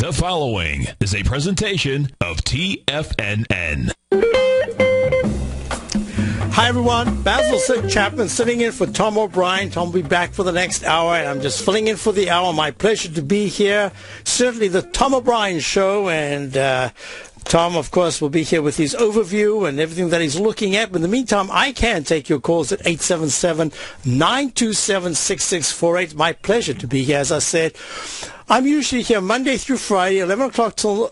The following is a presentation of TFNN. Hi everyone, Basil CHapman sitting in for Tom O'Brien. Tom will be back for the next hour, and I'm just filling in for the hour. My pleasure to be here. Certainly the Tom O'Brien Show, and Tom, of course, will be here with his overview and everything that he's looking at. But in the meantime, I can take your calls at 877-927-6648. My pleasure to be here, as I said. I'm usually here Monday through Friday, 11 o'clock till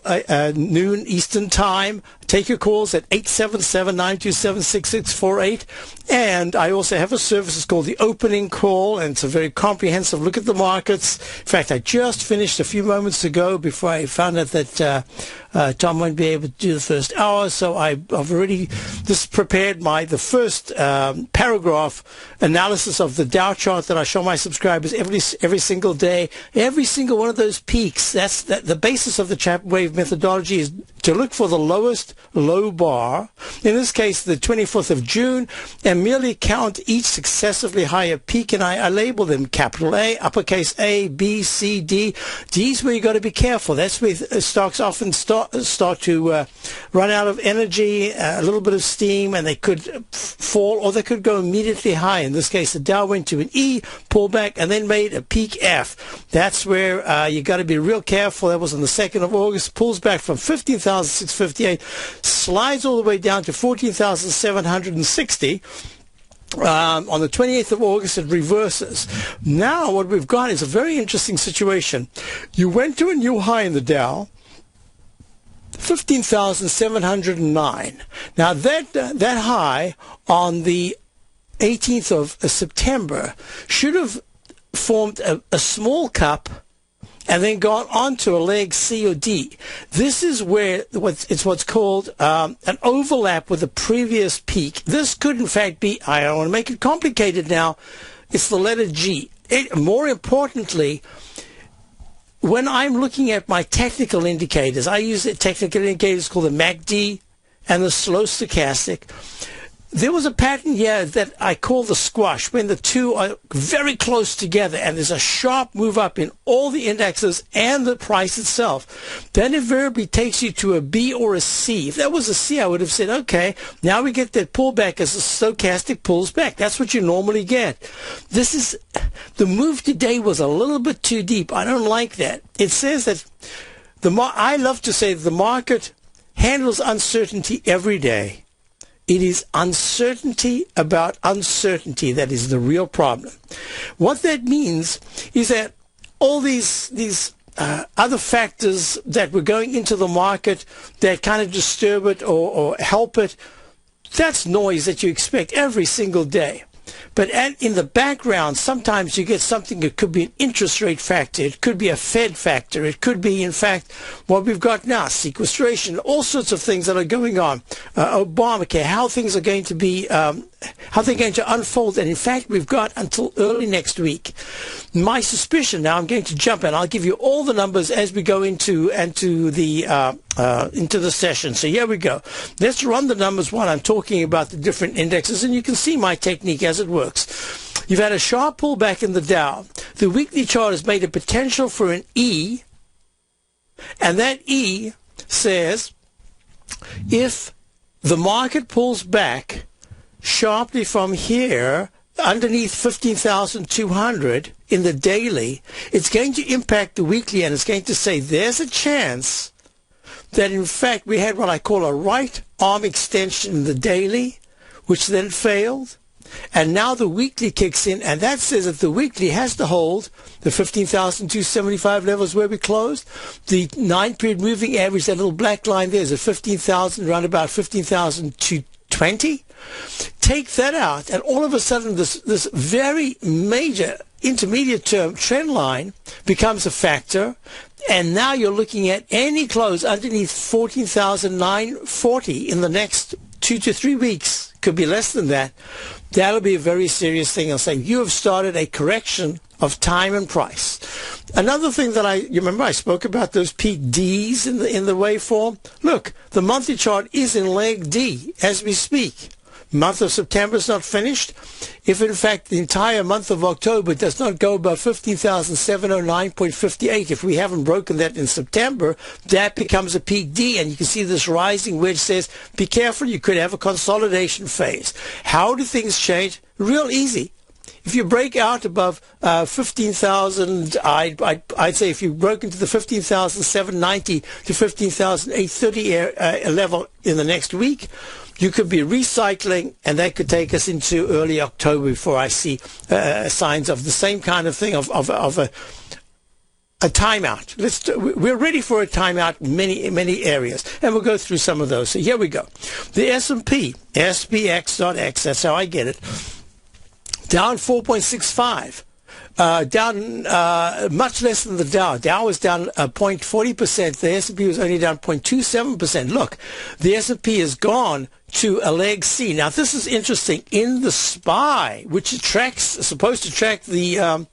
noon Eastern Time. Take your calls at 877-927-6648. And I also have a service. It's called the Opening Call, and it's a very comprehensive look at the markets. In fact, I just finished a few moments ago before I found out that Tom won't be able to do the first hour. So I've already just prepared the first paragraph analysis of the Dow chart that I show my subscribers every single day. Every single one of those peaks, the basis of the Chapman wave methodology is to look for the lowest low bar, in this case the 24th of June, and merely count each successively higher peak, and I label them capital A, uppercase A, B, C, D. D's where you got to be careful. That's where stocks often start to run out of energy, a little bit of steam, and they could fall or they could go immediately high. In this case, the Dow went to an E, pulled back, and then made a peak F. That's where you got to be real careful. That was on the 2nd of August, pulls back from 15,658, slides all the way down to 14,760. On the 28th of August, it reverses. Now what we've got is a very interesting situation. You went to a new high in the Dow, 15,709. Now that high on the 18th of September should have formed a small cup and then gone on to a leg C or D. This is where it's what's called an overlap with the previous peak. This could, in fact, be, I don't want to make it complicated now, it's the letter G. More importantly, when I'm looking at my technical indicators, I use technical indicators called the MACD and the slow stochastic. There was a pattern here that I call the squash, when the two are very close together and there's a sharp move up in all the indexes and the price itself. That invariably takes you to a B or a C. If that was a C, I would have said, okay, now we get that pullback as the stochastic pulls back. That's what you normally get. The move today was a little bit too deep. I don't like that. It says that I love to say that the market handles uncertainty every day. It is uncertainty about uncertainty that is the real problem. What that means is that all these other factors that were going into the market that kind of disturb it or help it, that's noise that you expect every single day. But in the background, sometimes you get something that could be an interest rate factor. It could be a Fed factor. It could be, in fact, what we've got now, sequestration, all sorts of things that are going on. Obamacare, how things are going to be, how they're going to unfold. And in fact, we've got until early next week. My suspicion, now I'm going to jump in. I'll give you all the numbers as we go into the session. So here we go. Let's run the numbers while I'm talking about the different indexes, and you can see my technique as it works. You've had a sharp pullback in the Dow. The weekly chart has made a potential for an E, and that E says if the market pulls back sharply from here underneath 15,200 in the daily, it's going to impact the weekly, and it's going to say there's a chance that in fact we had what I call a right arm extension in the daily, which then failed. And now the weekly kicks in, and that says that the weekly has to hold the 15,275 levels where we closed. The 9-period moving average, that little black line there, is at 15,000, around about 15,220. Take that out, and all of a sudden this very major intermediate term trend line becomes a factor, and now you're looking at any close underneath 14,940 in the next 2 to 3 weeks. Could be less than that. That'll be a very serious thing. I'm saying you have started a correction of time and price. Another thing that you remember I spoke about those peak Ds in the waveform. Look, the monthly chart is in leg D as we speak. Month of September is not finished. If, in fact, the entire month of October does not go above 15,709.58, if we haven't broken that in September, that becomes a peak D. And you can see this rising wedge says, be careful, you could have a consolidation phase. How do things change? Real easy. If you break out above 15,000, I'd say if you broke into the 15,790 to 15,830 level in the next week, you could be recycling, and that could take us into early October before I see signs of the same kind of thing, of a timeout. We're ready for a timeout in many areas, and we'll go through some of those. So here we go. The S&P, SPX.X, that's how I get it. Down 4.65, down much less than the Dow. Dow was down 0.40%. The S&P was only down 0.27%. Look, the S&P has gone to a leg C. Now, this is interesting. In the SPY, which supposed to track the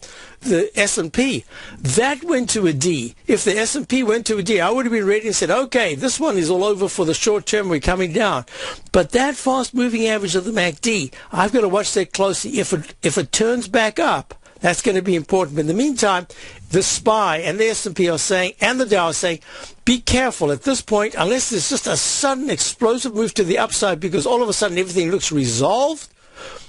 S&P, that went to a D. If the S&P went to a D, I would have been ready and said, okay, this one is all over for the short term. We're coming down. But that fast-moving average of the MACD, I've got to watch that closely. If it turns back up, that's going to be important. But in the meantime, the SPY and the S&P are saying, and the Dow are saying, be careful at this point, unless there's just a sudden explosive move to the upside because all of a sudden everything looks resolved.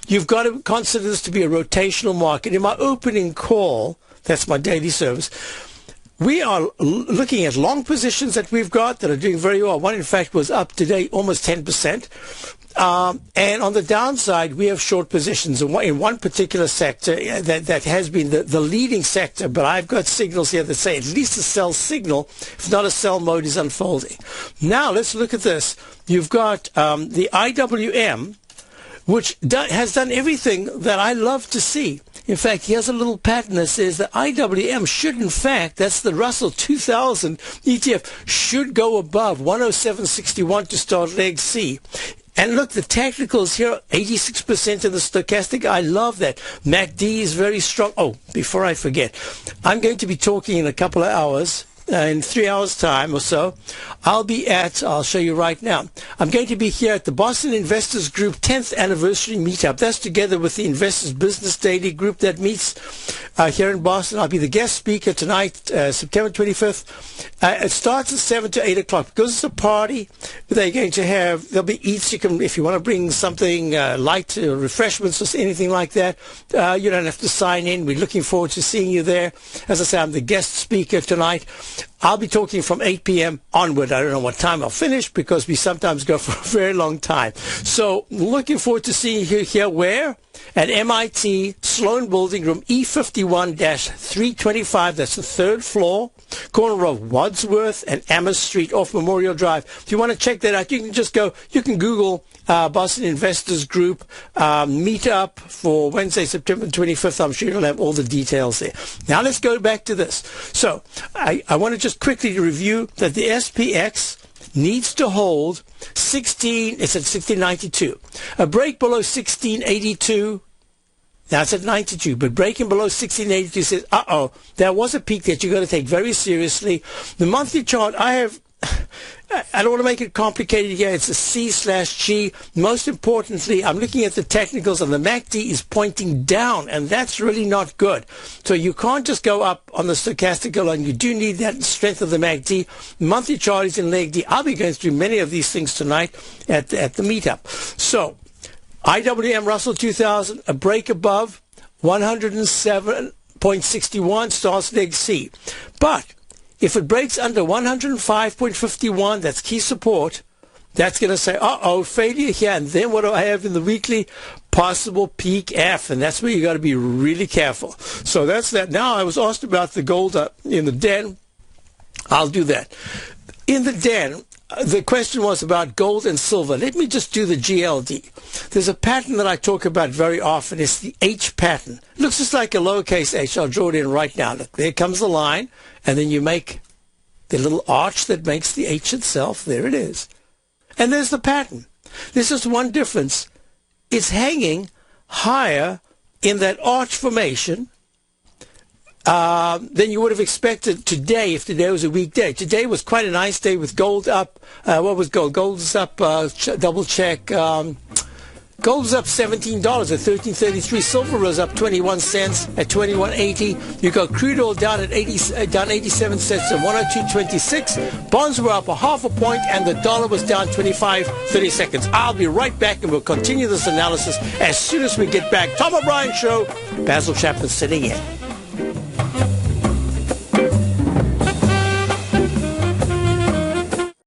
You've got to consider this to be a rotational market. In my opening call, that's my daily service, we are looking at long positions that we've got that are doing very well. One, in fact, was up today almost 10%. And on the downside, we have short positions in one particular sector that has been the leading sector. But I've got signals here that say at least a sell signal, if not a sell mode, is unfolding. Now, let's look at this. You've got the IWM, which has done everything that I love to see. In fact, here's a little pattern that says that IWM should, in fact, that's the Russell 2000 ETF, should go above 107.61 to start leg C. And look, the technicals here, 86% in the stochastic. I love that. MACD is very strong. Oh, before I forget, I'm going to be talking in a couple of hours. In 3 hours' time or so, I'll show you right now. I'm going to be here at the Boston Investors Group 10th anniversary meetup. That's together with the Investors Business Daily group that meets here in Boston. I'll be the guest speaker tonight, September 25th. It starts at 7 to 8 o'clock. Because it's a party, they're going to have, there'll be eats. You can, if you want to bring something light, refreshments or anything like that, you don't have to sign in. We're looking forward to seeing you there. As I say, I'm the guest speaker tonight. I'll be talking from 8 p.m. onward. I don't know what time I'll finish because we sometimes go for a very long time. So looking forward to seeing you here. Where? At MIT Sloan Building, room E51-325. That's the third floor, corner of Wadsworth and Amos Street off Memorial Drive. If you want to check that out, you can just go, you can Google Boston Investors Group meetup for Wednesday, September 25th. I'm sure you'll have all the details there. Now let's go back to this. So I want to just quickly review that the SPX needs to hold 16, it's at 1692. A break below 1682, now it's at 92, but breaking below 1682 says, there was a peak that you've got to take very seriously. The monthly chart, I don't want to make it complicated here. It's a C/G. Most importantly, I'm looking at the technicals, and the MACD is pointing down, and that's really not good. So you can't just go up on the stochastic alone. You do need that strength of the MACD. Monthly chart is in leg D. I'll be going through many of these things tonight at the meetup. So IWM Russell 2000, a break above 107.61 starts leg C. But if it breaks under 105.51, that's key support, that's going to say, failure here. And then what do I have in the weekly? Possible peak F. And that's where you got to be really careful. So that's that. Now, I was asked about the gold in the den. I'll do that. In the den, the question was about gold and silver. Let me just do the GLD. There's a pattern that I talk about very often. It's the H pattern. It looks just like a lowercase h. I'll draw it in right now. Look, there comes the line, and then you make the little arch that makes the H itself. There it is. And there's the pattern. There's just one difference. It's hanging higher in that arch formation than you would have expected today if today was a weekday. Today was quite a nice day with gold up. What was gold? Gold is up, double check, Gold was up $17 at $13.33. Silver rose up 21 cents at $21.80. You got crude oil down at down 87 cents at 102.26. Bonds were up a half a point, and the dollar was down 25.30 seconds. I'll be right back, and we'll continue this analysis as soon as we get back. Tom O'Brien Show. Basil Chapman sitting in.